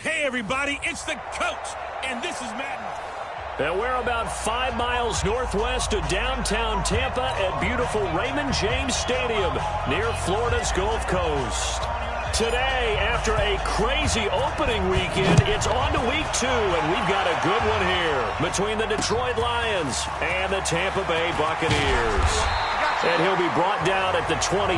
Hey, everybody, it's the coach, and this is Madden. And we're about 5 miles northwest of downtown Tampa at beautiful Raymond James Stadium near Florida's Gulf Coast. Today, after a crazy opening weekend, it's on to week 2, and we've got a good one here between the Detroit Lions and the Tampa Bay Buccaneers. And he'll be brought down at the 23,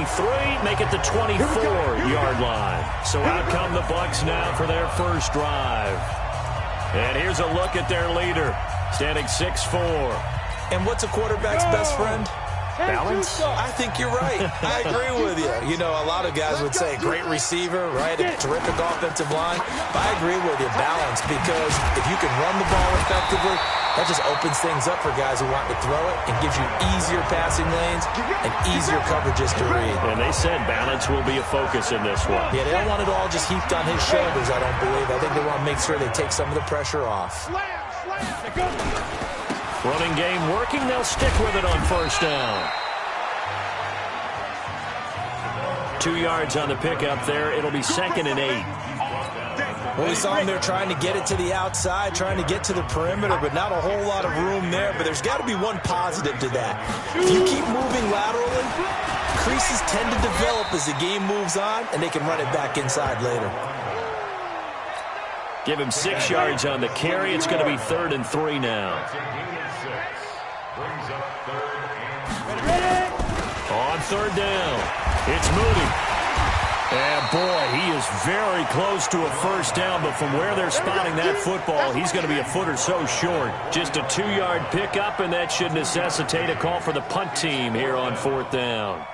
make it the 24-yard line. So out come the Bucs now for their first drive. And here's a look at their leader, standing 6'4". And what's a quarterback's best friend? Balance? I think you're right. I agree with you. You know, a lot of guys would say great receiver, right? A terrific offensive line. But I agree with you, balance, because if you can run the ball effectively, that just opens things up for guys who want to throw it and gives you easier passing lanes and easier coverages to read. And they said balance will be a focus in this one. Yeah, they don't want it all just heaped on his shoulders, I don't believe. I think they want to make sure they take some of the pressure off. Running game working. They'll stick with it on first down. 2 yards on the pickup there. It'll be 2nd and 8. Well, we saw them there trying to get it to the outside, trying to get to the perimeter, but not a whole lot of room there. But there's got to be one positive to that. If you keep moving laterally, creases tend to develop as the game moves on, and they can run it back inside later. Give him 6 yards on the carry. It's going to be 3rd and 3 now. On 3rd down, it's Moody. And, boy, he is very close to a first down, but from where they're spotting that football, he's going to be a foot or so short. Just a 2-yard pickup, and that should necessitate a call for the punt team here on 4th down.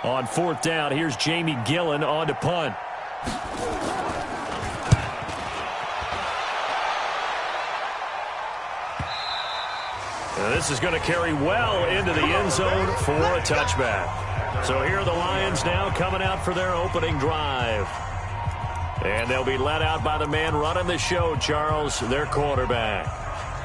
On 4th down, here's Jamie Gillen on to punt. This is going to carry well into the end zone for a touchback. So here are the Lions now coming out for their opening drive. And they'll be led out by the man running the show, Charles, their quarterback.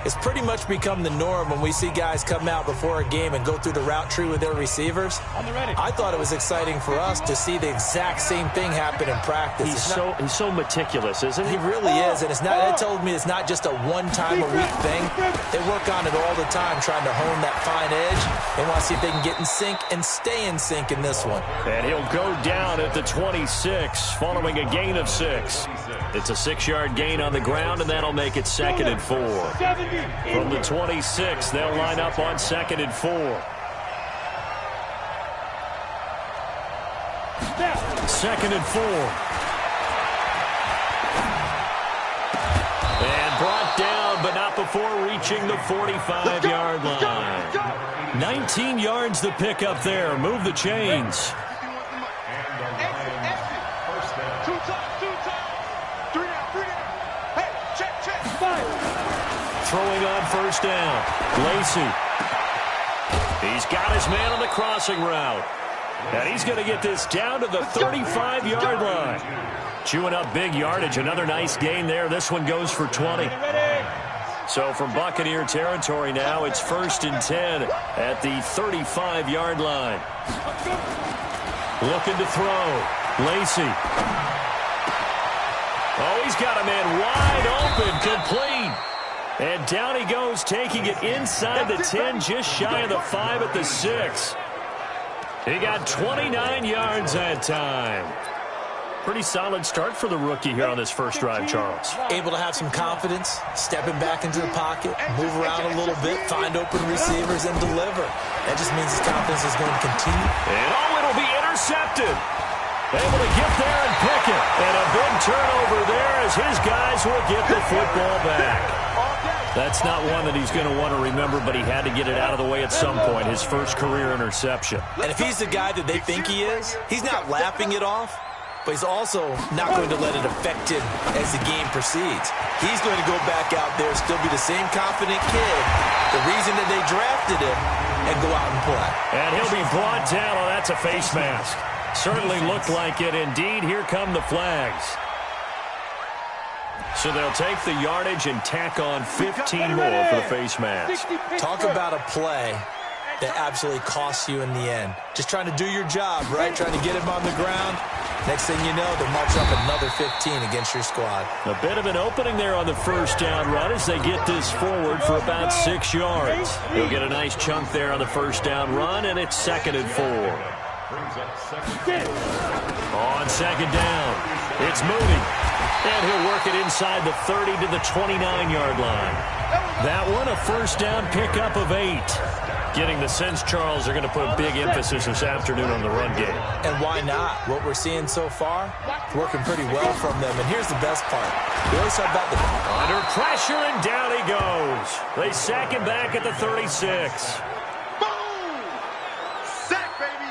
It's pretty much become the norm when we see guys come out before a game and go through the route tree with their receivers. I thought it was exciting for us to see the exact same thing happen in practice. He's so meticulous, isn't he? He really is, and it told me it's not just a one-time-a-week thing. They work on it all the time, trying to hone that fine edge. They want to see if they can get in sync and stay in sync in this one. And he'll go down at the 26, following a gain of 6. It's a 6-yard gain on the ground, and that'll make it 2nd and 4. From the 26, they'll line up on 2nd and 4. 2nd and 4. And brought down, but not before reaching the 45-yard line. 19 yards the pickup there. Move the chains. Throwing on first down. Lacey. He's got his man on the crossing route. And he's going to get this down to the 35-yard line. Chewing up big yardage. Another nice gain there. This one goes for 20. So from Buccaneer territory now, it's 1st and 10 at the 35-yard line. Looking to throw. Lacey. Oh, he's got a man wide open. Complete. And down he goes, taking it inside the 10, just shy of the 5 at the 6. He got 29 yards that time. Pretty solid start for the rookie here on this first drive, Charles. Able to have some confidence, stepping back into the pocket, move around a little bit, find open receivers, and deliver. That just means his confidence is going to continue. And it'll be intercepted. Able to get there and pick it. And a big turnover there as his guys will get the football back. That's not one that he's going to want to remember, but he had to get it out of the way at some point, his first career interception. And if he's the guy that they think he is, he's not laughing it off, but he's also not going to let it affect him as the game proceeds. He's going to go back out there, still be the same confident kid, the reason that they drafted him, and go out and play. And he'll be brought down. Oh, that's a face mask. Certainly looked like it. Indeed, here come the flags. So they'll take the yardage and tack on 15 more for the face mask. Talk about a play that absolutely costs you in the end. Just trying to do your job, right? Trying to get him on the ground. Next thing you know, they're marching up another 15 against your squad. A bit of an opening there on the first down run as they get this forward for about 6 yards. He'll get a nice chunk there on the first down run, and it's 2nd and 4. On 2nd down, it's Mooney. And he'll work it inside the 30 to the 29-yard line. That one, a first down pickup of 8. Getting the sense, Charles, are going to put a big emphasis this afternoon on the run game. And why not? What we're seeing so far, working pretty well from them. And here's the best part. We always talk about the... Under pressure, and down he goes. They sack him back at the 36.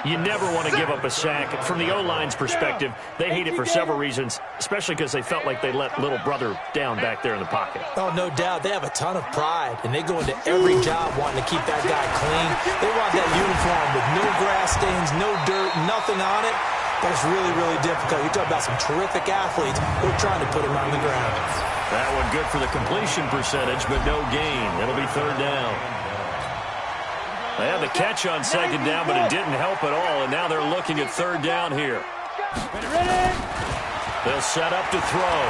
You never want to give up a sack. From the O-line's perspective, they hate it for several reasons, especially because they felt like they let little brother down back there in the pocket. Oh, no doubt. They have a ton of pride, and they go into every job wanting to keep that guy clean. They want that uniform with no grass stains, no dirt, nothing on it. But it's really, really difficult. You're talking about some terrific athletes who are trying to put him on the ground. That one good for the completion percentage, but no gain. It'll be 3rd down. They had the catch on 2nd down, but it didn't help at all, and now they're looking at 3rd down here. They'll set up to throw.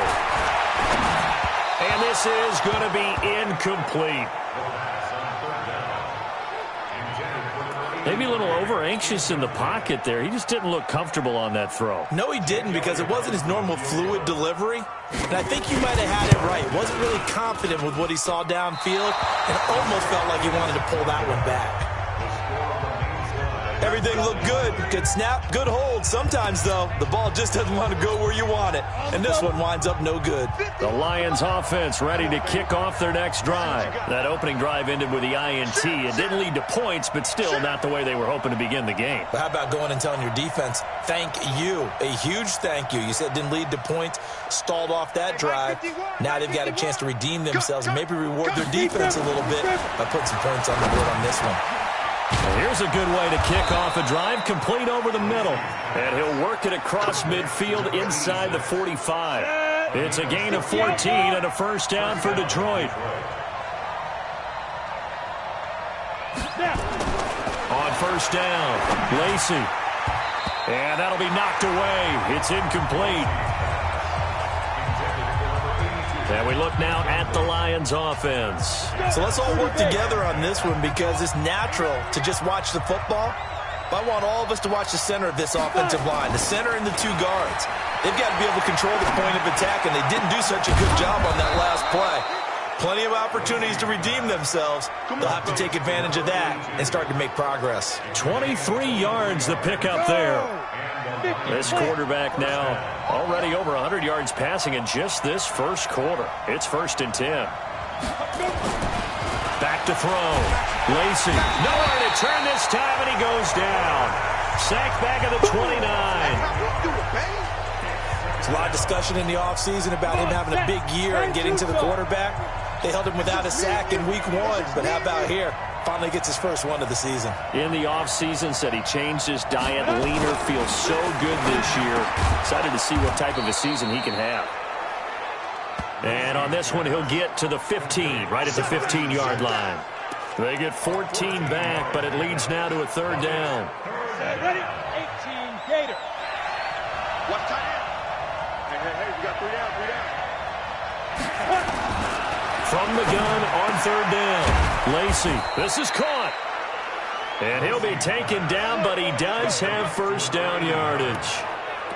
And this is going to be incomplete. Maybe a little over-anxious in the pocket there. He just didn't look comfortable on that throw. No, he didn't, because it wasn't his normal fluid delivery. And I think you might have had it right. Wasn't really confident with what he saw downfield, and almost felt like he wanted to pull that one back. Everything looked good. Good snap, good hold. Sometimes, though, the ball just doesn't want to go where you want it. And this one winds up no good. The Lions offense ready to kick off their next drive. That opening drive ended with the INT. It didn't lead to points, but still not the way they were hoping to begin the game. But how about going and telling your defense, thank you, a huge thank you. You said it didn't lead to points, stalled off that drive. Now they've got a chance to redeem themselves and maybe reward their defense a little bit by putting some points on the board on this one. Well, here's a good way to kick off a drive, complete over the middle. And he'll work it across midfield inside the 45. It's a gain of 14 and a first down for Detroit. On first down, Lacey. And that'll be knocked away. It's incomplete. And we look now at the Lions offense. So let's all work together on this one because it's natural to just watch the football. But I want all of us to watch the center of this offensive line, the center and the 2 guards. They've got to be able to control the point of attack, and they didn't do such a good job on that last play. Plenty of opportunities to redeem themselves. They'll have to take advantage of that and start to make progress. 23 yards the pickup there. This quarterback now already over 100 yards passing in just this first quarter. It's 1st and 10. Back to throw. Lacey. Nowhere to turn this time, and he goes down. Sacked back at the 29. There's a lot of discussion in the offseason about him having a big year and getting to the quarterback. They held him without a sack in week 1, but how about here? Finally gets his first one of the season. In the offseason, said he changed his diet, leaner, feels so good this year. Excited to see what type of a season he can have. And on this one, he'll get to the 15, right at the 15-yard line. They get 14 back, but it leads now to a 3rd down. Ready? 18 Gator. What time? Hey, we got 3 down, 3 down. From the gun on 3rd down. Lacey, this is caught. And he'll be taken down, but he does have first down yardage.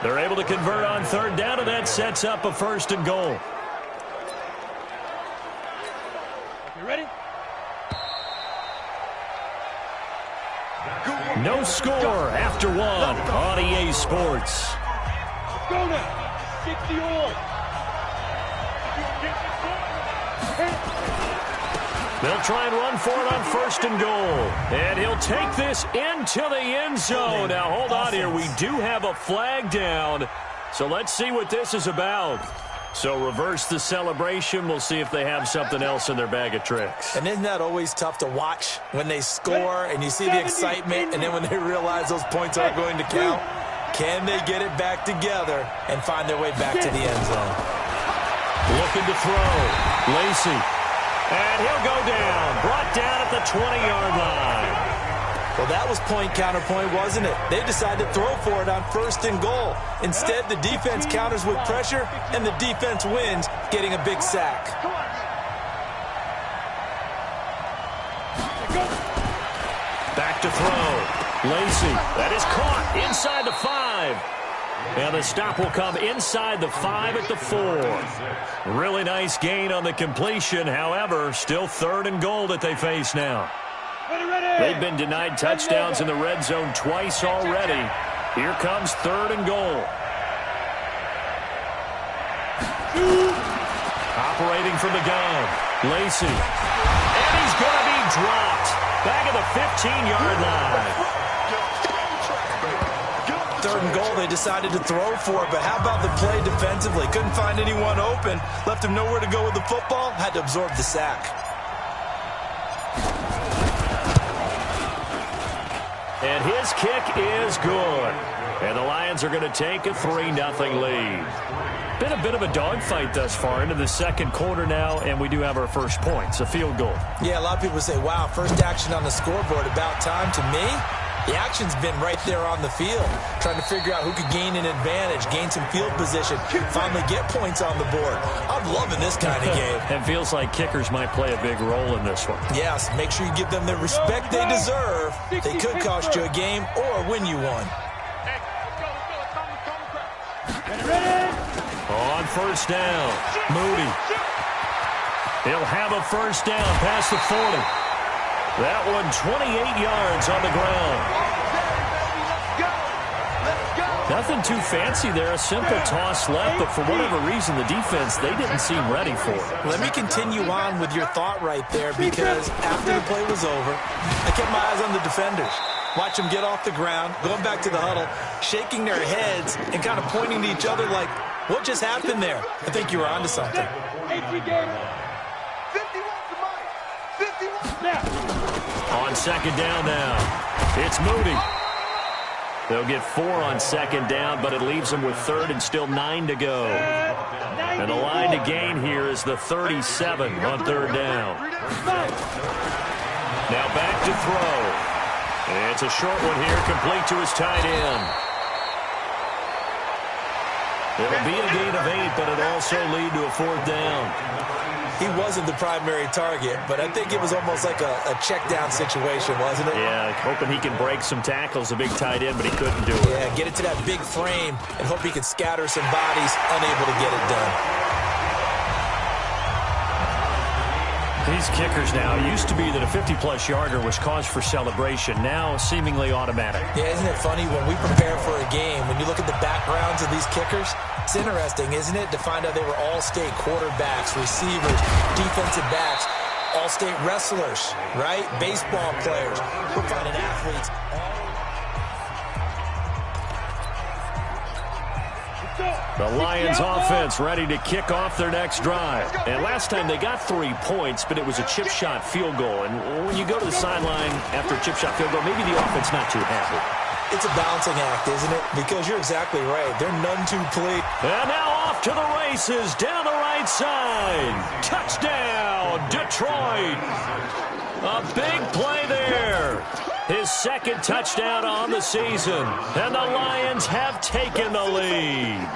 They're able to convert on 3rd down, and that sets up a 1st and goal. You ready? No score after 1 on EA Sports. Go now. 60 on. They'll try and run for it on 1st and goal. And he'll take this into the end zone. Now, hold on here. We do have a flag down. So let's see what this is about. So reverse the celebration. We'll see if they have something else in their bag of tricks. And isn't that always tough to watch when they score and you see the excitement, and then when they realize those points aren't going to count? Can they get it back together and find their way back to the end zone? Looking to throw. Lacey. And he'll go down. Brought down at the 20-yard line. Well, that was point counterpoint, wasn't it? They decided to throw for it on 1st and goal. Instead, the defense counters with pressure, and the defense wins, getting a big sack. Back to throw. Lacey, that is caught inside the 5. And the stop will come inside the 5 at the 4. Really nice gain on the completion. However, still 3rd and goal that they face now. They've been denied touchdowns in the red zone twice already. Here comes 3rd and goal. Operating from the gun. Lacey. And he's going to be dropped. Back at the 15-yard line. 3rd and goal, they decided to throw for it, but how about the play defensively? Couldn't find anyone open, left him nowhere to go with the football, had to absorb the sack. And his kick is good. And the Lions are going to take a 3-0 lead. Been a bit of a dogfight thus far into the 2nd quarter now, and we do have our first points, a field goal. Yeah, a lot of people say, wow, first action on the scoreboard, about time. To me, the action's been right there on the field, trying to figure out who could gain an advantage, gain some field position, finally get points on the board. I'm loving this kind of game. It feels like kickers might play a big role in this one. Yes, make sure you give them the respect they deserve. They could cost you a game or win you one. On 1st down, Moody. He'll have a 1st down past the 40. That one 28 yards on the ground. Nothing too fancy there. A simple toss left, but for whatever reason, the defense, they didn't seem ready for it. Let me continue on with your thought right there, because after the play was over, I kept my eyes on the defenders. Watch them get off the ground, going back to the huddle, shaking their heads and kind of pointing to each other like, what just happened there? I think you were onto something. On 2nd down now, it's Moody. They'll get 4 on 2nd down, but it leaves them with 3rd and still 9 to go. And the line to gain here is the 37 on 3rd down. Now back to throw. It's a short one here, complete to his tight end. It'll be a gain of 8, but it'll also lead to a 4th down. He wasn't the primary target, but I think it was almost like a check down situation, wasn't it? Yeah, hoping he can break some tackles, a big tight end, but he couldn't do it. Yeah, get it to that big frame and hope he can scatter some bodies, unable to get it done. These kickers now, it used to be that a 50-plus yarder was cause for celebration. Now, seemingly automatic. Yeah, isn't it funny when we prepare for a game, when you look at the backgrounds of these kickers, it's interesting, isn't it, to find out they were all-state quarterbacks, receivers, defensive backs, all-state wrestlers, right? Baseball players. We're finding athletes. The Lions offense ready to kick off their next drive. And last time they got 3 points, but it was a chip shot field goal. And when you go to the sideline after a chip shot field goal, maybe the offense not too happy. It's a balancing act, isn't it? Because you're exactly right. They're none too pleased. And now off to the races down the right side. Touchdown, Detroit. A big play there. His 2nd touchdown on the season. And the Lions have taken the lead.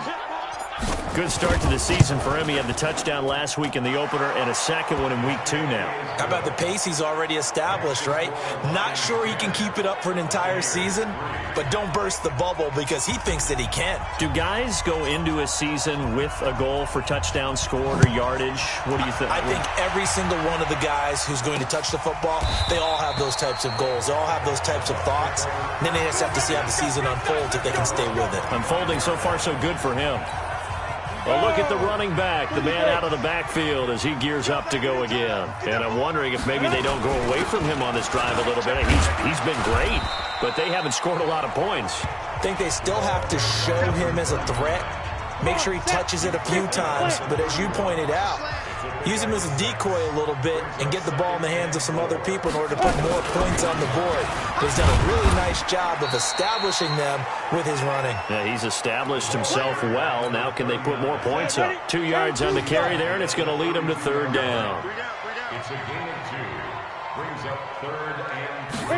Good start to the season for him. He had the touchdown last week in the opener and a 2nd one in week 2 now. How about the pace he's already established, right? Not sure he can keep it up for an entire season, but don't burst the bubble because he thinks that he can. Do guys go into a season with a goal for touchdown scored or yardage? What do you think? I think every single one of the guys who's going to touch the football, they all have those types of goals. They all have those types of thoughts. And then they just have to see how the season unfolds if they can stay with it. Unfolding so far so good for him. Well, look at the running back, the man out of the backfield as he gears up to go again. And I'm wondering if maybe they don't go away from him on this drive a little bit. He's been great, but they haven't scored a lot of points. I think they still have to show him as a threat. Make sure he touches it a few times. But as you pointed out, use him as a decoy a little bit and get the ball in the hands of some other people in order to put more points on the board. But he's done a really nice job of establishing them with his running. Yeah, he's established himself well. Now can they put more points up? 2 yards on the carry there, and it's going to lead him to 3rd down. It's a gain of 2. Brings up 3rd and 3.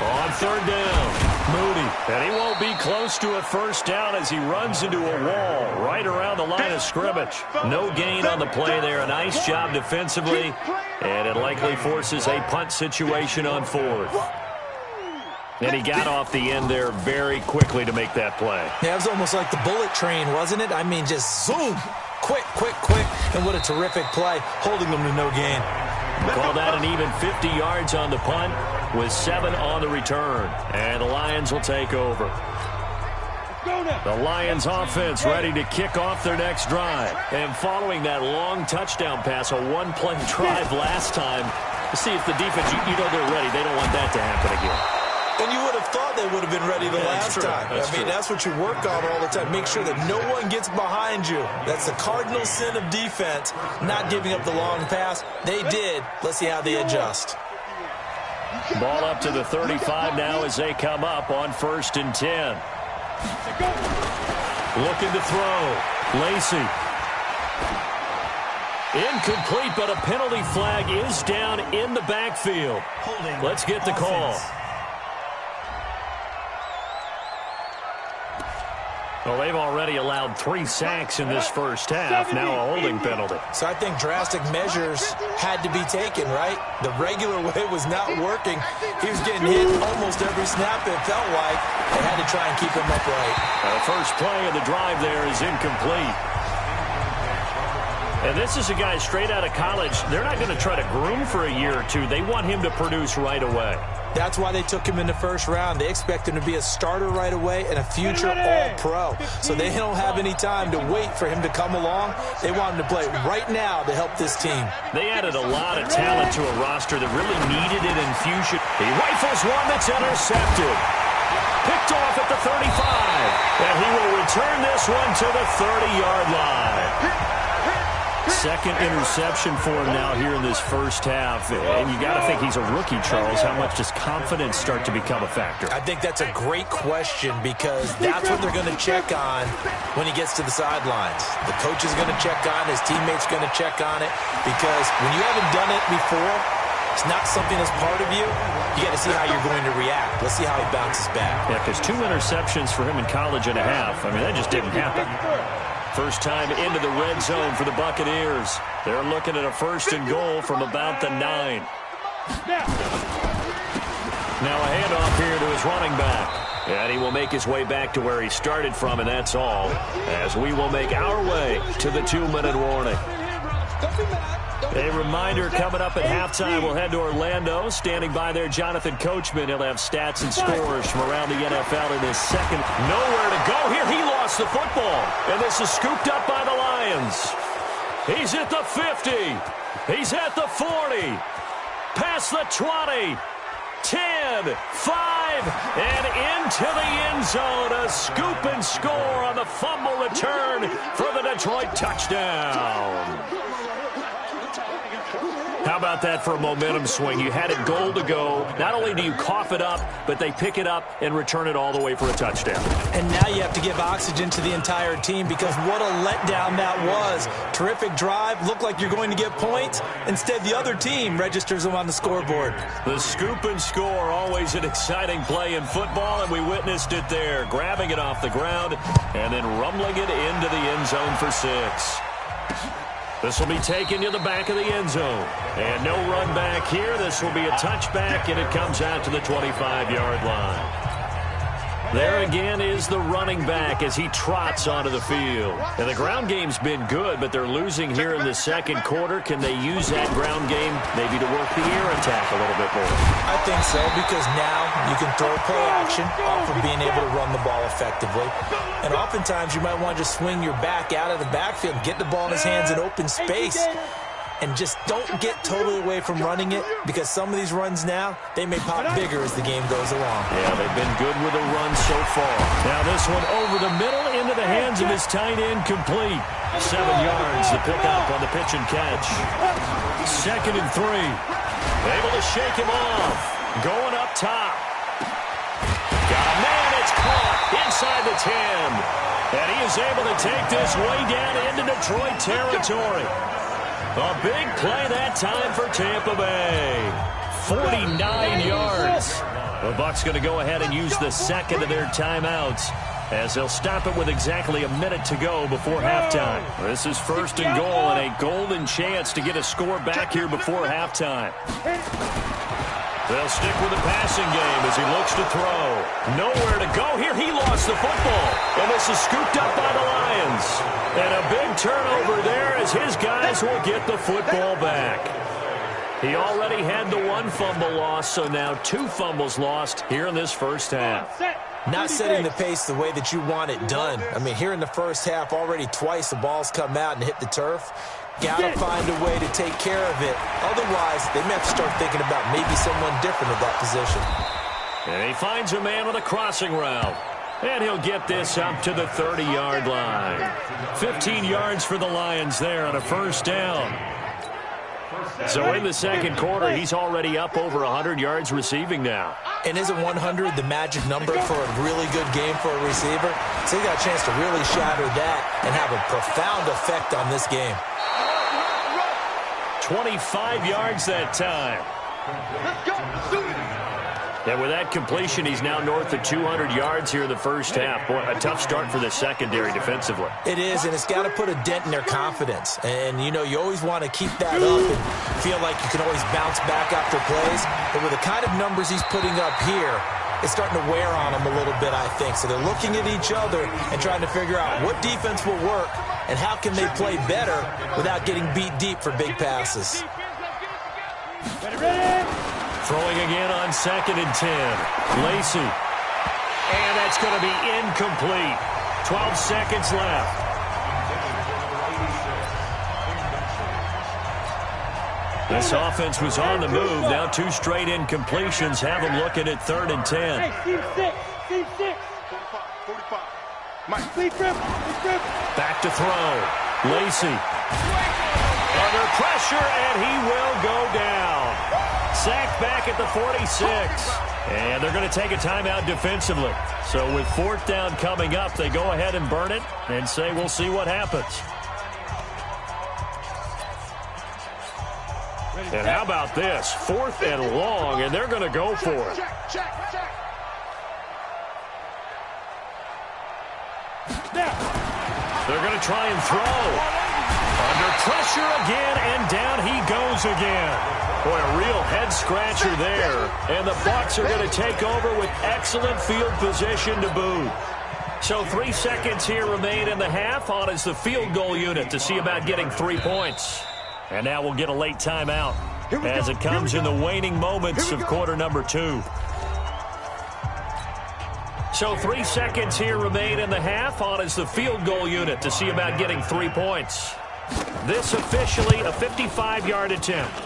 On 3rd down, Mooney. And he won't be close to a first down as he runs into a wall right around the line of scrimmage. No gain on the play there. A nice job defensively. And it likely forces a punt situation on 4th. And he got off the end there very quickly to make that play. Yeah, it was almost like the bullet train, wasn't it? I mean, just zoom. Quick, quick, quick. And what a terrific play, holding them to no gain. Call that an even 50 yards on the punt with 7 on the return. And the Lions will take over. The Lions offense ready to kick off their next drive. And following that long touchdown pass, a one-play drive last time, to see if the defense, you know they're ready. They don't want that to happen again. And you would have thought they would have been ready the last time. That's what you work on all the time. Make sure that no one gets behind you. That's the cardinal sin of defense, not giving up the long pass. They did. Let's see how they adjust. Ball up to the 35 now as they come up on 1st and 10. Looking to throw. Lacey. Incomplete, but a penalty flag is down in the backfield. Let's get the call. Well, they've already allowed 3 sacks in this first half. Now a holding penalty. So I think drastic measures had to be taken, right? The regular way was not working. He was getting hit almost every snap, it felt like. They had to try and keep him upright. The first play of the drive there is incomplete. And this is a guy straight out of college. They're not going to try to groom for a year or two. They want him to produce right away. That's why they took him in the first round. They expect him to be a starter right away and a future All-Pro. So they don't have any time to wait for him to come along. They want him to play right now to help this team. They added a lot of talent to a roster that really needed an infusion. He rifles one that's intercepted. Picked off at the 35. And he will return this one to the 30-yard line. Second interception for him now here in this first half. And you got to think he's a rookie, Charles. How much does confidence start to become a factor? I think that's a great question because that's what they're going to check on when he gets to the sidelines. The coach is going to check on, his teammates are going to check on it because when you haven't done it before, it's not something that's part of you. You got to see how you're going to react. Let's see how he bounces back. Yeah, because 2 interceptions for him in college and a half. I mean, that just didn't happen. First time into the red zone for the Buccaneers. They're looking at a 1st and goal from about the 9. Now a handoff here to his running back. And he will make his way back to where he started from, and that's all. As we will make our way to the 2-minute warning. A reminder coming up at halftime. We'll head to Orlando. Standing by there, Jonathan Coachman. He'll have stats and scores from around the NFL in his second. Nowhere to go here. He lost the football. And this is scooped up by the Lions. He's at the 50. He's at the 40. Past the 20. 10, 5, and into the end zone. A scoop and score on the fumble return for the Detroit touchdown. How about that for a momentum swing? You had it goal to go. Not only do you cough it up, but they pick it up and return it all the way for a touchdown. And now you have to give oxygen to the entire team because what a letdown that was. Terrific drive. Looked like you're going to get points. Instead, the other team registers them on the scoreboard. The scoop and score, always an exciting play in football, and we witnessed it there. Grabbing it off the ground and then rumbling it into the end zone for 6. This will be taken to the back of the end zone. And no run back here. This will be a touchback, and it comes out to the 25-yard line. There again is the running back as he trots onto the field. And the ground game's been good, but they're losing here in the second quarter. Can they use that ground game maybe to work the air attack a little bit more? I think so, because now you can throw play action off of being able to run the ball effectively. And oftentimes you might want to just swing your back out of the backfield, get the ball in his hands in open space, and just don't get totally away from running it, because some of these runs now, they may pop bigger as the game goes along. Yeah, they've been good with the run so far. Now this one over the middle into the hands of his tight end, complete. 7 yards to pick up on the pitch and catch. 2nd and 3. Able to shake him off. Going up top. Got a man, it's caught inside the 10. And he is able to take this way down into Detroit territory. A big play that time for Tampa Bay. 49 yards. The Bucs going to go ahead and use the second of their timeouts, as they'll stop it with exactly a minute to go before halftime. This is 1st and goal, and a golden chance to get a score back here before halftime. They'll stick with the passing game as he looks to throw. Nowhere to go here. He lost the football, and this is scooped up by the Lions. And a big turnover there as his guys will get the football back. He already had the 1 fumble loss, so now 2 fumbles lost here in this first half. Not setting the pace the way that you want it done. I mean, here in the first half, already twice the ball's come out and hit the turf. Got to find a way to take care of it. Otherwise, they may have to start thinking about maybe someone different at that position. And he finds a man with a crossing route. And he'll get this up to the 30-yard line. 15 yards for the Lions there on a first down. So in the second quarter, he's already up over 100 yards receiving now. And isn't 100 the magic number for a really good game for a receiver? So he got a chance to really shatter that and have a profound effect on this game. 25 yards that time. And with that completion, he's now north of 200 yards here in the first half. Boy, a tough start for the secondary defensively. It is, and it's got to put a dent in their confidence. And, you know, you always want to keep that up and feel like you can always bounce back after plays. But with the kind of numbers he's putting up here, it's starting to wear on them a little bit, I think. So they're looking at each other and trying to figure out what defense will work and how can they play better without getting beat deep for big passes. Throwing again on 2nd and 10. Lacy. And that's going to be incomplete. 12 seconds left. This offense was on the move. Now 2 straight incompletions have them looking at 3rd and 10. Back to throw. Lacy. Under pressure, and he will go down. Sacked back at the 46. And they're going to take a timeout defensively. So with 4th down coming up, they go ahead and burn it and say we'll see what happens. And how about this? 4th and long, and they're going to go for it. They're going to try and throw. Under pressure again, and down he goes again. Boy, a real head-scratcher there. And the Bucs are going to take over with excellent field position to boot. So 3 seconds here remain in the half. On is the field goal unit to see about getting 3 points. And now we'll get a late timeout as it comes in the waning moments of quarter number 2. So 3 seconds here remain in the half. On is the field goal unit to see about getting 3 points. This officially a 55-yard attempt.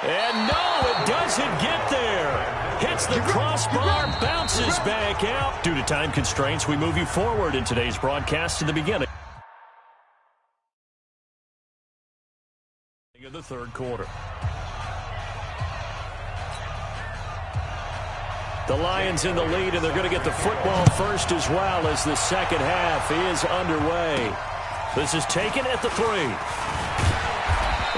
And no, it doesn't get there. Hits the crossbar, bounces back out. Due to time constraints, we move you forward in today's broadcast to the beginning of the 3rd quarter. The Lions in the lead, and they're going to get the football first as well as the second half is underway. This is taken at the 3.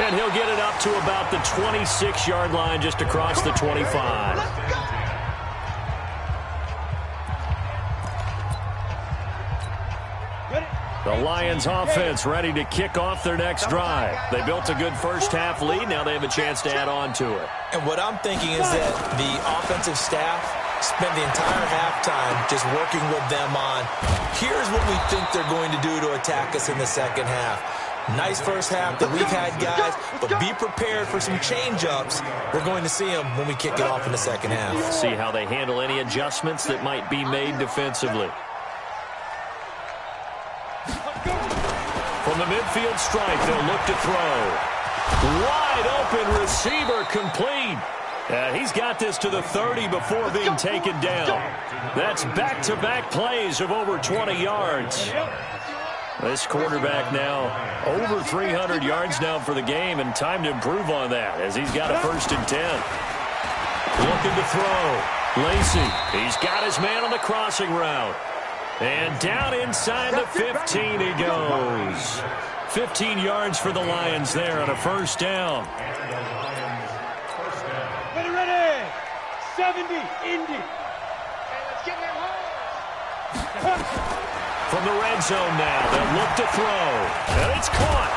And he'll get it up to about the 26-yard line just across the 25. The Lions offense ready to kick off their next drive. They built a good first-half lead. Now they have a chance to add on to it. And what I'm thinking is that the offensive staff spent the entire halftime just working with them on, here's what we think they're going to do to attack us in the second half. Nice first half that we've had, guys, but be prepared for some change-ups. We're going to see them when we kick it off in the second half. See how they handle any adjustments that might be made defensively. From the midfield stripe, they'll look to throw. Wide open receiver complete. He's got this to the 30 before being taken down. That's back-to-back plays of over 20 yards. This quarterback now over 300 yards now for the game, and time to improve on that as he's got a 1st and 10. Looking to throw. Lacy, he's got his man on the crossing route. And down inside the 15 he goes. 15 yards for the Lions there on a first down. Ready. 70, Indy. Let's get them home. From the red zone now, they'll look to throw. And it's caught.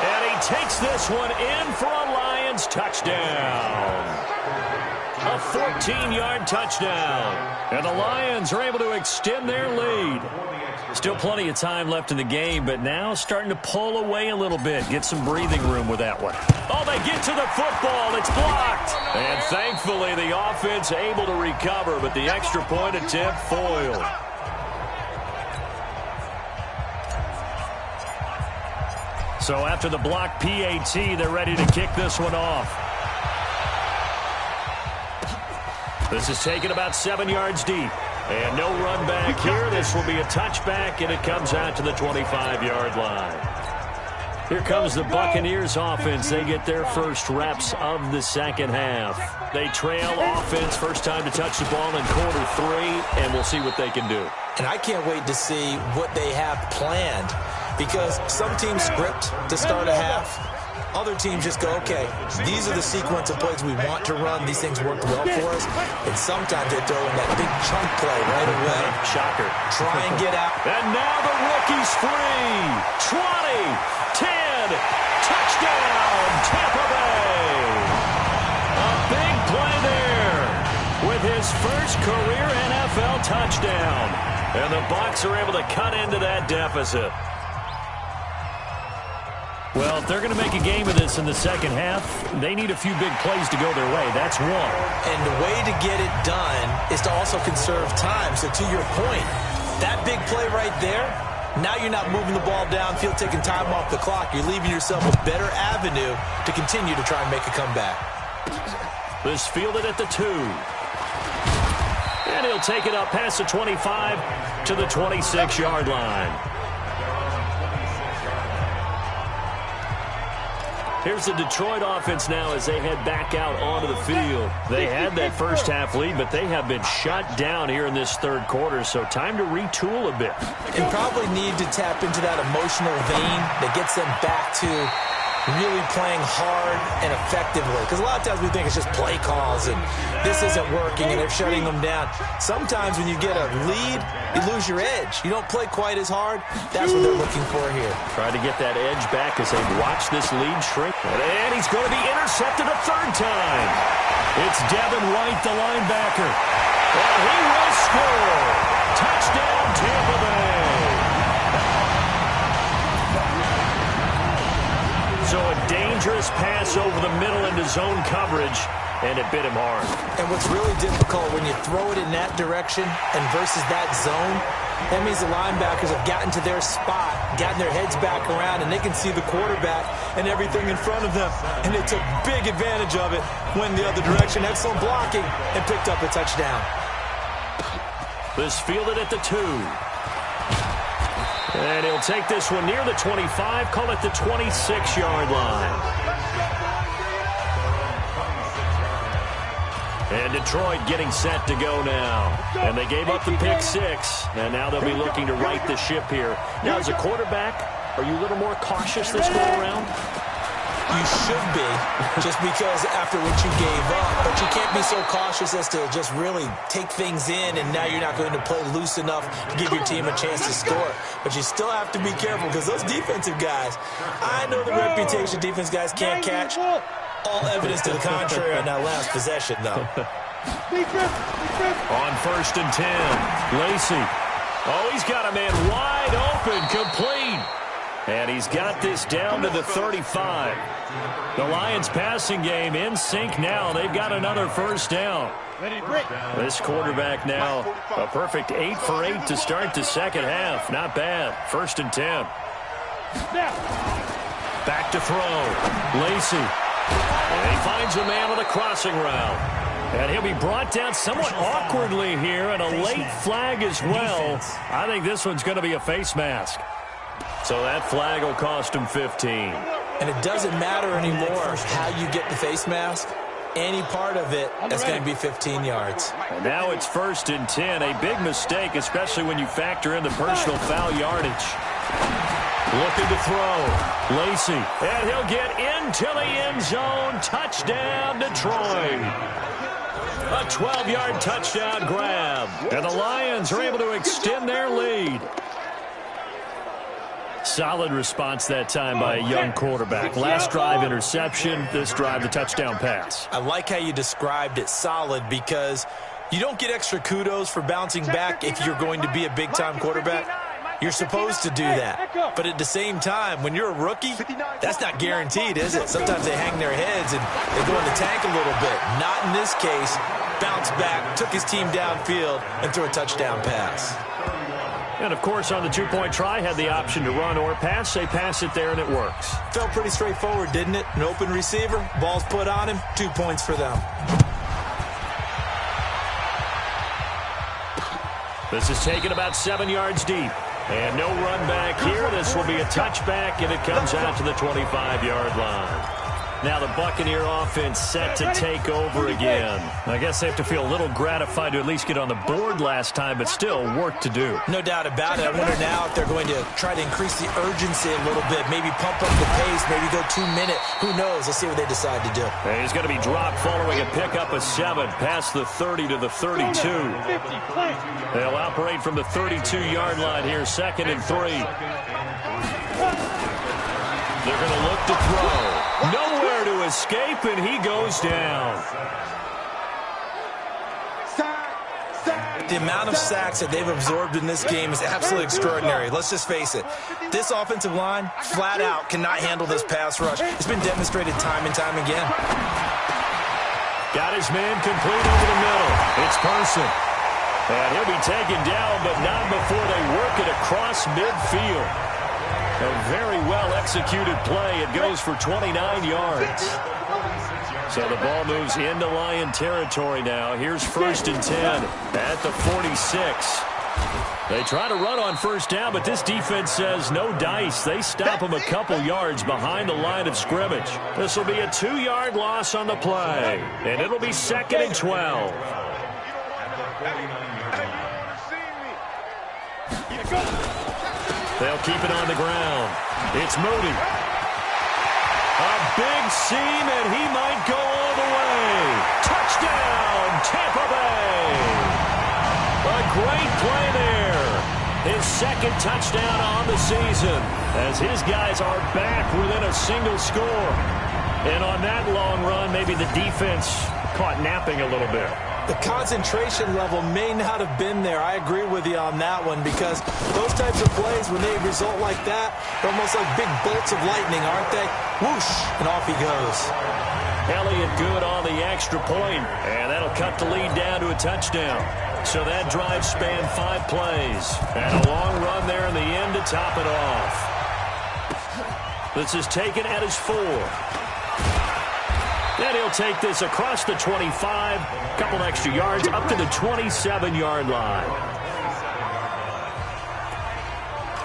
And he takes this one in for a Lions touchdown. A 14-yard touchdown. And the Lions are able to extend their lead. Still plenty of time left in the game, but now starting to pull away a little bit. Get some breathing room with that one. Oh, they get to the football. It's blocked. And thankfully, the offense able to recover, but the extra point attempt foiled. So after the block PAT, they're ready to kick this one off. This is taken about 7 yards deep. And no run back here. This will be a touchback, and it comes out to the 25-yard line. Here comes the Buccaneers offense. They get their first reps of the second half. They trail offense, first time to touch the ball in quarter 3, and we'll see what they can do. And I can't wait to see what they have planned, because some teams script to start a half. Other teams just go, okay, these are the sequence of plays we want to run. These things worked well for us. And sometimes they throw in that big chunk play right away. Shocker. Try and get out. And now the rookie's free. 20, 10, touchdown, Tampa Bay. A big play there with his first career NFL touchdown. And the Bucs are able to cut into that deficit. Well, if they're going to make a game of this in the second half, they need a few big plays to go their way. That's one. And the way to get it done is to also conserve time. So to your point, that big play right there, now you're not moving the ball downfield, taking time off the clock. You're leaving yourself a better avenue to continue to try and make a comeback. This fielded at the 2. And he'll take it up past the 25 to the 26-yard line. Here's the Detroit offense now as they head back out onto the field. They had that first half lead, but they have been shut down here in this third quarter, so time to retool a bit. And probably need to tap into that emotional vein that gets them back to really playing hard and effectively. Because a lot of times we think it's just play calls and this isn't working and they're shutting them down. Sometimes when you get a lead, you lose your edge. You don't play quite as hard. That's what they're looking for here. Try to get that edge back as they watch this lead shrink. And he's going to be intercepted a third time. It's Devin White, the linebacker. And he will score. Touchdown, Tampa Bay. So a dangerous pass over the middle into zone coverage, and it bit him hard. And what's really difficult when you throw it in that direction and versus that zone, that means the linebackers have gotten to their spot, gotten their heads back around, and they can see the quarterback and everything in front of them. And they took big advantage of it, went the other direction, excellent blocking, and picked up a touchdown. This fielded at the 2. And he'll take this one near the 25, call it the 26-yard line. And Detroit getting set to go now. And they gave up the pick 6, and now they'll be looking to right the ship here. Now, as a quarterback, are you a little more cautious this go-around? You should be, just because after what you gave up. But you can't be so cautious as to just really take things in, and now you're not going to play loose enough to give your team a chance to score. But you still have to be careful, because those defensive guys, I know the reputation defense guys can't catch. All evidence to the contrary on that last possession, though. On 1st and 10, Lacy. Oh, he's got a man wide open, complete. And he's got this down to the 35. The Lions passing game in sync now. They've got another first down. This quarterback now, a perfect 8 for 8 to start the second half. Not bad. 1st and 10. Back to throw. Lacy. And he finds a man on the crossing route. And he'll be brought down somewhat awkwardly here, and a late flag as well. I think this one's going to be a face mask. So that flag will cost him 15. And it doesn't matter anymore how you get the face mask. Any part of it, that's going to be 15 yards. And now it's 1st and 10. A big mistake, especially when you factor in the personal foul yardage. Looking to throw. Lacy. And he'll get into the end zone. Touchdown, Detroit. A 12-yard touchdown grab. And the Lions are able to extend their lead. Solid response that time by a young quarterback. Last drive, interception. This drive, the touchdown pass. I like how you described it, solid, because you don't get extra kudos for bouncing back if you're going to be a big-time quarterback. You're supposed to do that. But at the same time, when you're a rookie, that's not guaranteed, is it? Sometimes they hang their heads and they go in the tank a little bit. Not in this case. Bounced back, took his team downfield, and threw a touchdown pass. And, of course, on the two-point try, had the option to run or pass. They pass it there, and it works. Felt pretty straightforward, didn't it? An open receiver, ball's put on him, 2 points for them. This is taken about 7 yards deep. And no run back here. This will be a touchback, and it comes out to the 25-yard line. Now the Buccaneer offense set to take over again. I guess they have to feel a little gratified to at least get on the board last time, but still work to do. No doubt about it. I wonder now if they're going to try to increase the urgency a little bit, maybe pump up the pace, maybe go 2 minute. Who knows? Let's see what they decide to do. And he's going to be dropped following a pickup of 7 past the 30 to the 32. They'll operate from the 32-yard line here, 2nd and 3. They're going to look to throw. Nowhere to escape, and he goes down. The amount of sacks that they've absorbed in this game is absolutely extraordinary. Let's just face it. This offensive line, flat out, cannot handle this pass rush. It's been demonstrated time and time again. Got his man complete over the middle. It's Person. And he'll be taken down, but not before they work it across midfield. A very well-executed play. It goes for 29 yards. So the ball moves into Lion territory now. Here's 1st and 10 at the 46. They try to run on 1st down, but this defense says no dice. They stop them a couple yards behind the line of scrimmage. This will be a 2-yard loss on the play, and it'll be 2nd and 12. They'll keep it on the ground. It's Moody. A big seam, and he might go all the way. Touchdown, Tampa Bay. A great play there. His 2nd touchdown on the season as his guys are back within a single score. And on that long run, maybe the defense caught napping a little bit. The concentration level may not have been there. I agree with you on that one because those types of plays, when they result like that, they're almost like big bolts of lightning, aren't they? Whoosh, and off he goes. Elliott good on the extra point, and that'll cut the lead down to a touchdown. So that drive spanned 5 plays, and a long run there in the end to top it off. This is taken at his 4. Then he'll take this across the 25, a couple extra yards, up to the 27-yard line.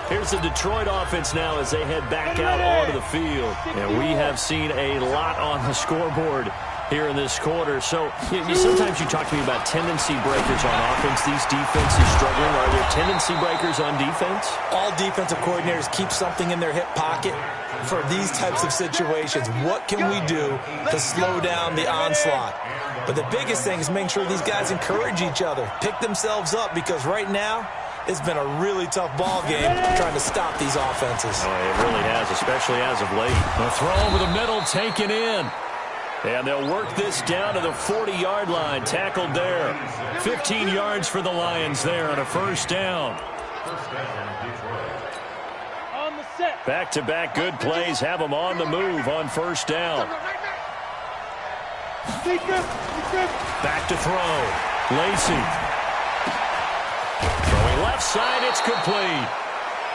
Here's the Detroit offense now as they head back out onto the field. And we have seen a lot on the scoreboard here in this quarter. So sometimes you talk to me about tendency breakers on offense. These defenses struggling. Are there tendency breakers on defense? All defensive coordinators keep something in their hip pocket for these types of situations. What can we do to slow down the onslaught? But the biggest thing is making sure these guys encourage each other, pick themselves up, because right now it's been a really tough ball game trying to stop these offenses. Oh, it really has, especially as of late. A throw over the middle taken in. And they'll work this down to the 40-yard line. Tackled there. 15 yards for the Lions there on a 1st down. Back-to-back good plays have them on the move on 1st down. Back to throw. Lacy. Throwing left side, it's complete.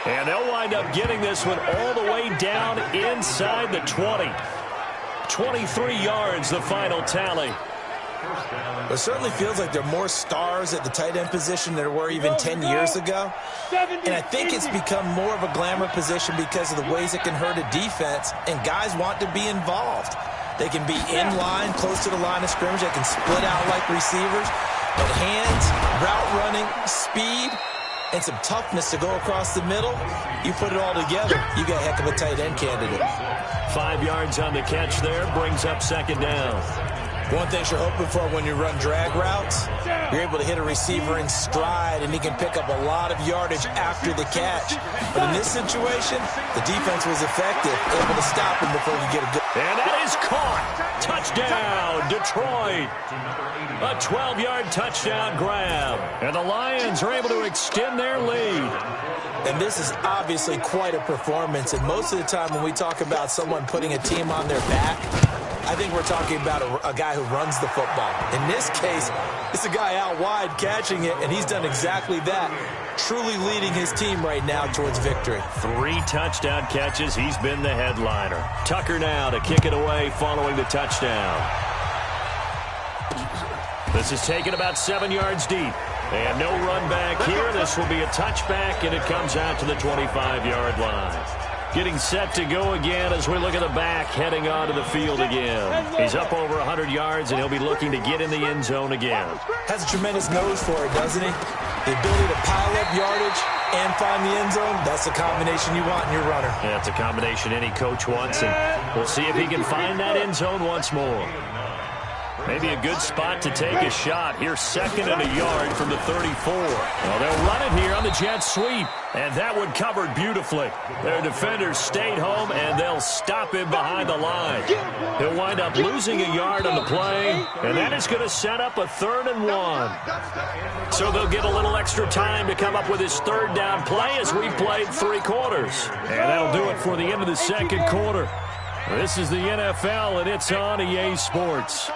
And they'll wind up getting this one all the way down inside the 20. 23 yards, the final tally. It certainly feels like there are more stars at the tight end position than there were even 10 years ago. And I think it's become more of a glamour position because of the ways it can hurt a defense, and guys want to be involved. They can be in line, close to the line of scrimmage. They can split out like receivers. But hands, route running, speed, and some toughness to go across the middle, you put it all together, you got a heck of a tight end candidate. 5 yards on the catch there, brings up second down. One thing you're hoping for when you run drag routes, you're able to hit a receiver in stride, and he can pick up a lot of yardage after the catch. But in this situation, the defense was effective, able to stop him before he get a good... And that is caught. Touchdown, Detroit. A 12-yard touchdown grab. And the Lions are able to extend their lead. And this is obviously quite a performance. And most of the time when we talk about someone putting a team on their back, I think we're talking about a guy who runs the football. In this case, it's a guy out wide catching it, and he's done exactly that, truly leading his team right now towards victory. 3 touchdown catches. He's been the headliner. Tucker now to kick it away following the touchdown. This is taken about 7 yards deep. And no run back here. This will be a touchback, and it comes out to the 25-yard line. Getting set to go again as we look at the back, heading onto the field again. He's up over 100 yards, and he'll be looking to get in the end zone again. Has a tremendous nose for it, doesn't he? The ability to pile up yardage and find the end zone, that's the combination you want in your runner. Yeah, it's a combination any coach wants, and we'll see if he can find that end zone once more. Maybe a good spot to take a shot. Here's 2nd and a yard from the 34. Well, they'll run it here on the jet sweep. And that one covered beautifully. Their defenders stayed home, and they'll stop him behind the line. He'll wind up losing a yard on the play, and that is going to set up a 3rd and 1. So they'll get a little extra time to come up with his 3rd down play as we've played 3 quarters. And that'll do it for the end of the 2nd quarter. This is the NFL, and it's on EA Sports.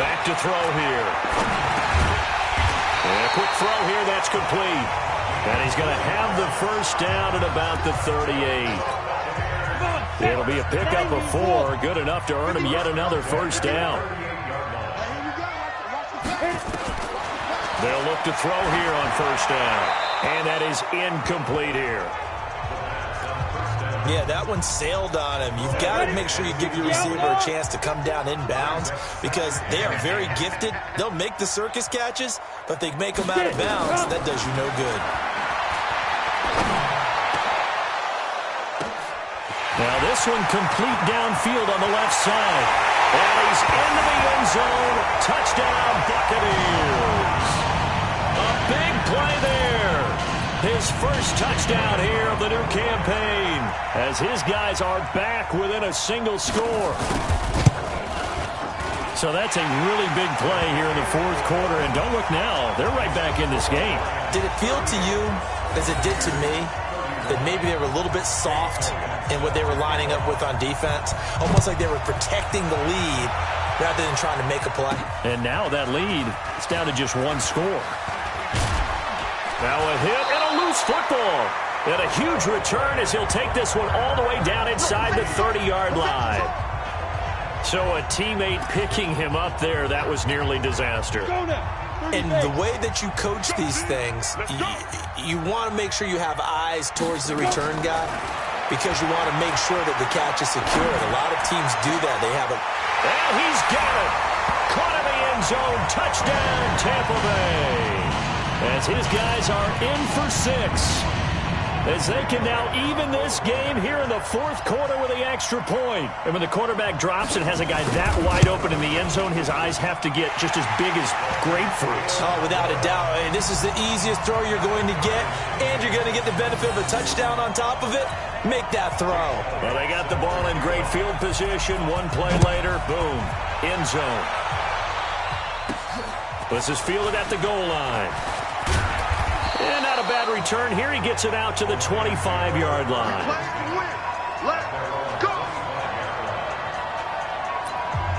Back to throw here. And a quick throw here, that's complete. And he's going to have the 1st down at about the 38. It'll be a pickup of 4, good enough to earn him yet another 1st down. They'll look to throw here on 1st down. And that is incomplete here. Yeah, that one sailed on him. You've got to make sure you give your receiver a chance to come down inbounds because they are very gifted. They'll make the circus catches, but they make them out of bounds. That does you no good. Now this one complete downfield on the left side. And he's into the end zone. Touchdown, Buccaneers. A big play there. His 1st touchdown here of the new campaign as his guys are back within a single score. So that's a really big play here in the 4th quarter. And don't look now, they're right back in this game. Did it feel to you, as it did to me, that maybe they were a little bit soft in what they were lining up with on defense? Almost like they were protecting the lead rather than trying to make a play. And now that lead is down to just 1 score. Now a hit and a loose football. And a huge return as he'll take this one all the way down inside the 30-yard line. So a teammate picking him up there, that was nearly disaster. And the way that you coach these things, you want to make sure you have eyes towards the return guy because you want to make sure that the catch is secured. A lot of teams do that. They have it. And he's got it. Caught in the end zone. Touchdown, Tampa Bay. As his guys are in for 6. As they can now even this game here in the 4th quarter with the extra point. And when the quarterback drops and has a guy that wide open in the end zone, his eyes have to get just as big as grapefruits. Oh, without a doubt. And this is the easiest throw you're going to get, and you're going to get the benefit of a touchdown on top of it. Make that throw. Well, they got the ball in great field position. 1 play later, boom, end zone. This is fielded at the goal line. And not a bad return here. He gets it out to the 25-yard line.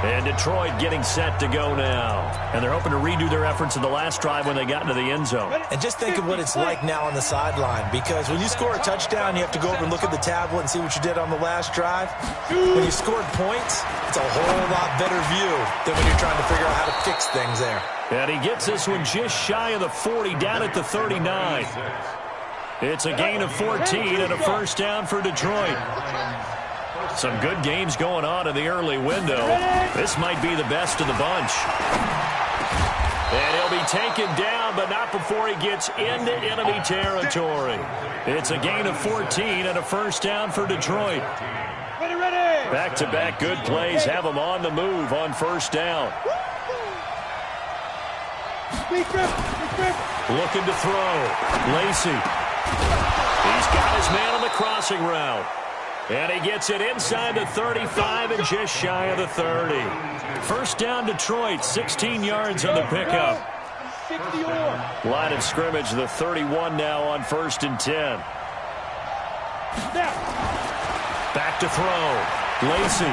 And Detroit getting set to go now. And they're hoping to redo their efforts in the last drive when they got into the end zone. And just think of what it's like now on the sideline, because when you score a touchdown, you have to go over and look at the tablet and see what you did on the last drive. When you scored points, it's a whole lot better view than when you're trying to figure out how to fix things there. And he gets this one just shy of the 40, down at the 39. It's a gain of 14 and a 1st down for Detroit. Some good games going on in the early window. This might be the best of the bunch. And he'll be taken down, but not before he gets into enemy territory. It's a gain of 14 and a first down for Detroit. Back-to-back good plays have him on the move on first down. Looking to throw. Lacy. He's got his man on the crossing route. And he gets it inside the 35 and just shy of the 30. First down Detroit, 16 yards on the pickup. Line of scrimmage, the 31 now on 1st and 10. Back to throw. Lacy.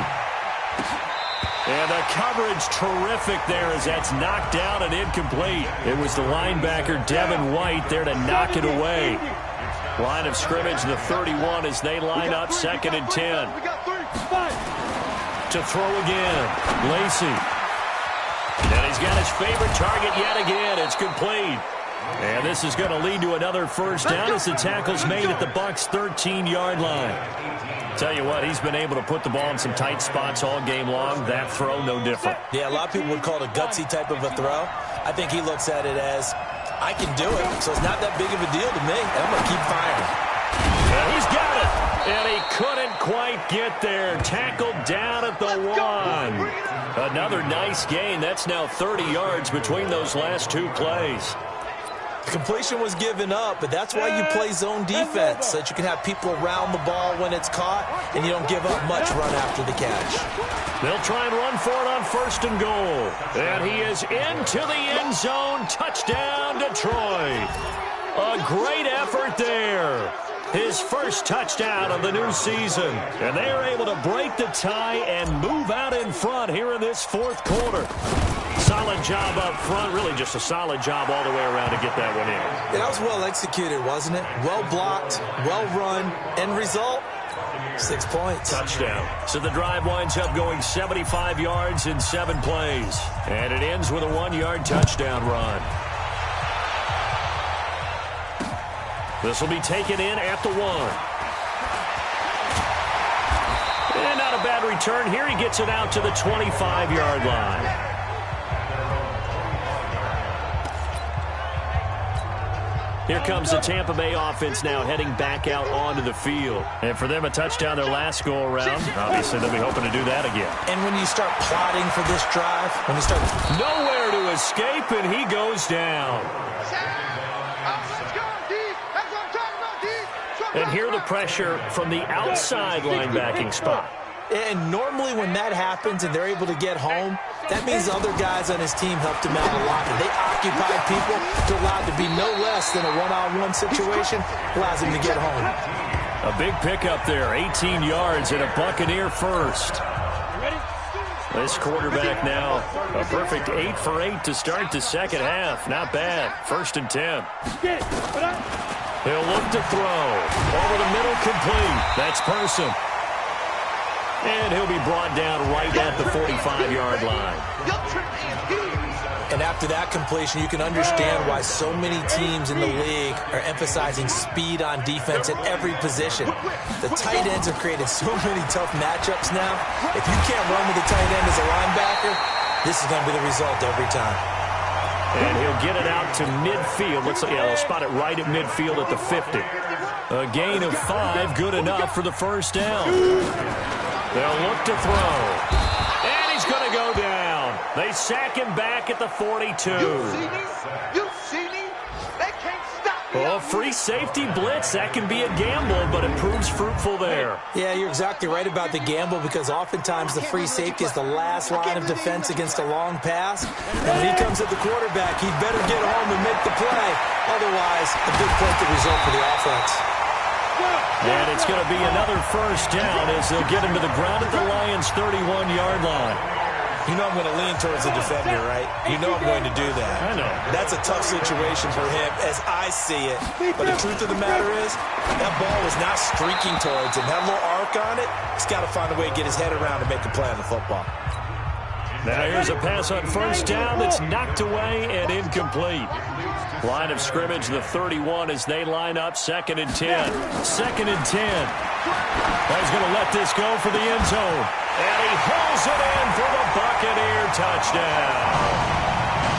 And the coverage terrific there as that's knocked down and incomplete. It was the linebacker Devin White there to knock it away. Line of scrimmage, the 31 as they line up 2nd and 10. To throw again. Lacy. And he's got his favorite target yet again. It's complete. And this is going to lead to another first down as the tackle's made at the Bucs' 13-yard line. Tell you what, he's been able to put the ball in some tight spots all game long. That throw, no different. Yeah, a lot of people would call it a gutsy type of a throw. I think he looks at it as, I can do it, so it's not that big of a deal to me, and I'm going to keep firing. And he's got it. And he couldn't quite get there. Tackled down at the 1. Another nice gain. That's now 30 yards between those last two plays. The completion was given up, but that's why you play zone defense, so that you can have people around the ball when it's caught, and you don't give up much run after the catch. They'll try and run for it on 1st and goal. And he is into the end zone. Touchdown, Detroit. A great effort there. His first touchdown of the new season. And they are able to break the tie and move out in front here in this 4th quarter. Solid job up front. Really just a solid job all the way around to get that one in. Yeah, that was well executed, wasn't it? Well blocked, well run. End result, 6 points. Touchdown. So the drive winds up going 75 yards in 7 plays. And it ends with a 1-yard touchdown run. This will be taken in at the 1. And not a bad return here. He gets it out to the 25-yard line. Here comes the Tampa Bay offense now heading back out onto the field. And for them, a touchdown their last go-around. Obviously, they'll be hoping to do that again. And when you start plotting for this drive, when you start... Nowhere to escape, and he goes down. And here the pressure from the outside linebacking spot. And normally when that happens and they're able to get home, that means other guys on his team helped him out a lot. And they occupied people to allow it to be no less than a one-on-one situation, allows him to get home. A big pickup there, 18 yards and a Buccaneer first. This quarterback now, a perfect 8 for 8 to start the second half. Not bad. 1st and 10. He'll look to throw. Over the middle, complete. That's Person. And he'll be brought down right at the 45-yard line. And after that completion, you can understand why so many teams in the league are emphasizing speed on defense at every position. The tight ends have created so many tough matchups now. If you can't run with the tight end as a linebacker, this is going to be the result every time. And he'll get it out to midfield. Looks like, yeah, they'll spot it right at midfield at the 50. A gain of 5, good enough for the first down. They'll look to throw. And he's going to go down. They sack him back at the 42. You see me? They can't stop me. Oh, free safety blitz. That can be a gamble, but it proves fruitful there. Yeah, you're exactly right about the gamble because oftentimes the free safety is the last line of defense against a long pass. And when he comes at the quarterback, he better get home and make the play. Otherwise, a big play could result for the offense. And it's going to be another first down as they'll get him to the ground at the Lions' 31-yard line. You know I'm going to lean towards the defender, right? You know I'm going to do that. I know. That's a tough situation for him as I see it. But the truth of the matter is, that ball was not streaking towards him. That little arc on it, he's got to find a way to get his head around and make a play on the football. Now here's a pass on first down that's knocked away and incomplete. Line of scrimmage, the 31 as they line up 2nd and 10. 2nd and 10. He's going to let this go for the end zone. And he hauls it in for the Buccaneer touchdown.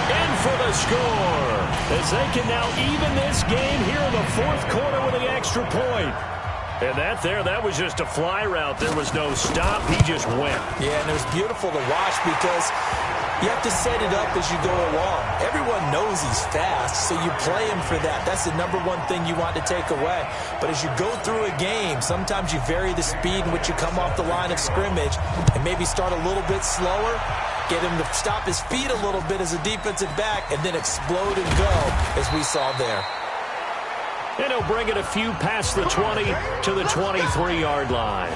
in for the score, as they can now even this game here in the fourth quarter with the extra point. And that was just a fly route. There was no stop. He just went. Yeah, and it was beautiful to watch because you have to set it up as you go along. Everyone knows he's fast, so you play him for that. That's the number one thing you want to take away. But as you go through a game, sometimes you vary the speed in which you come off the line of scrimmage and maybe start a little bit slower, get him to stop his feet a little bit as a defensive back, and then explode and go, as we saw there. And he'll bring it a few past the 20 to the 23-yard line.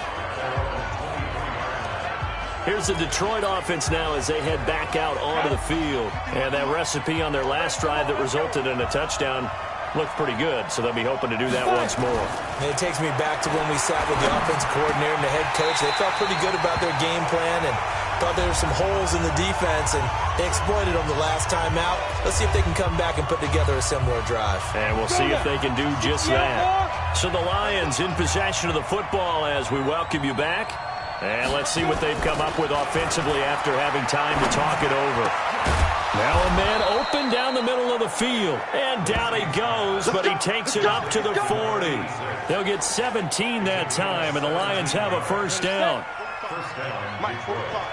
Here's the Detroit offense now as they head back out onto the field. And that recipe on their last drive that resulted in a touchdown looked pretty good, so they'll be hoping to do that once more. And it takes me back to when we sat with the offense coordinator and the head coach. They felt pretty good about their game plan and thought there were some holes in the defense, and they exploited them the last time out. Let's see if they can come back and put together a similar drive. And we'll see if they can do just that. So the Lions in possession of the football as we welcome you back. And let's see what they've come up with offensively after having time to talk it over. Now a man open down the middle of the field. And down he goes, but he takes it up to the 40. They'll get 17 that time, and the Lions have a first down. Mike, 4 o'clock.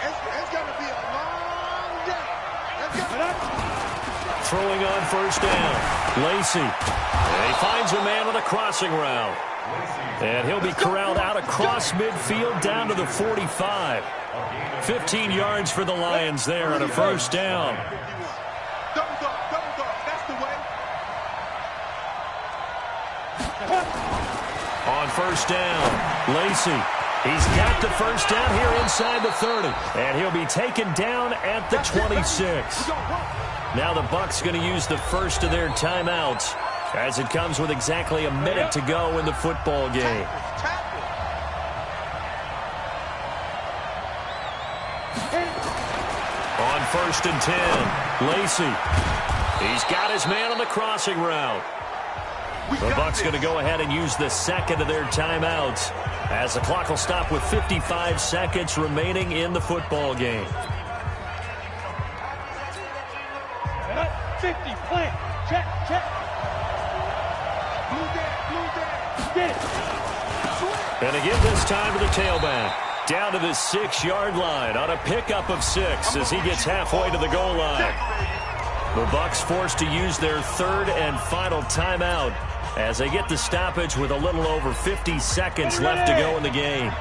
It's going to be a long day. Throwing on first down, Lacy. And he finds a man on a crossing route. And he'll be corralled out across midfield down to the 45. 15 yards for the Lions there on a first down. Double dog. That's the way. On first down, Lacy. He's got the first down here inside the 30. And he'll be taken down at the 26. Now the Bucs going to use the first of their timeouts, as it comes with exactly a minute to go in the football game. On first and 10, Lacy. He's got his man on the crossing route. The Bucs going to go ahead and use the second of their timeouts, as the clock will stop with 55 seconds remaining in the football game. 50, plant, check. And again this time to the tailback. Down to the 6-yard line on a pickup of 6 as he gets halfway to the goal line. The Bucs forced to use their third and final timeout as they get the stoppage with a little over 50 seconds left to go in the game.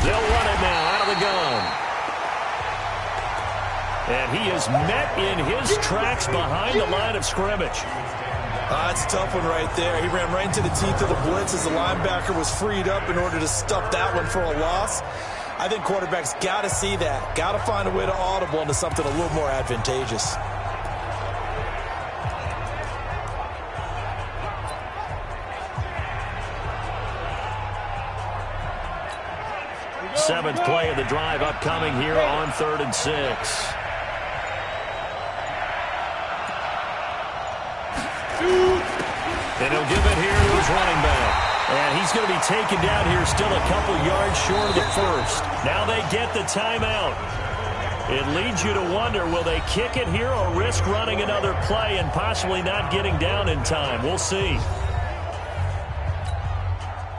They'll run it now out of the gun. And he is met in his tracks behind the line of scrimmage. That's a tough one right there. He ran right into the teeth of the blitz as the linebacker was freed up in order to stuff that one for a loss. I think quarterbacks got to see that. Got to find a way to audible into something a little more advantageous. Seventh play of the drive upcoming here on 3rd and 6. And he'll give it here to his running back. And he's going to be taken down here still a couple yards short of the first. Now they get the timeout. It leads you to wonder, will they kick it here or risk running another play and possibly not getting down in time? We'll see.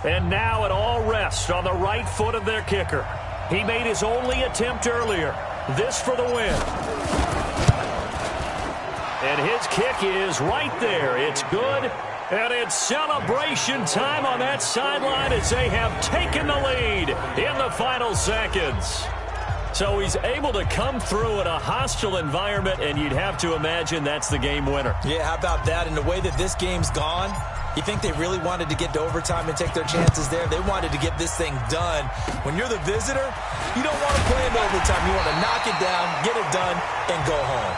And now it all rests on the right foot of their kicker. He made his only attempt earlier. This for the win. And his kick is right there. It's good. And it's celebration time on that sideline as they have taken the lead in the final seconds. So he's able to come through in a hostile environment, and you'd have to imagine that's the game winner. Yeah, how about that? And the way that this game's gone, you think they really wanted to get to overtime and take their chances there? They wanted to get this thing done. When you're the visitor, you don't want to play in overtime. You want to knock it down, get it done, and go home.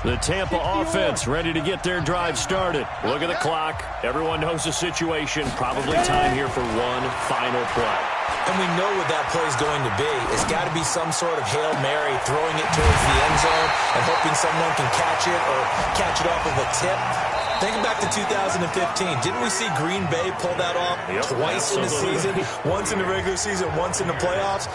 The Tampa offense ready to get their drive started. Look at the clock. Everyone knows the situation. Probably time here for one final play. And we know what that play is going to be. It's got to be some sort of Hail Mary, throwing it towards the end zone and hoping someone can catch it or catch it off of a tip. Think back to 2015. Didn't we see Green Bay pull that off twice in the season? Once in the regular season, once in the playoffs.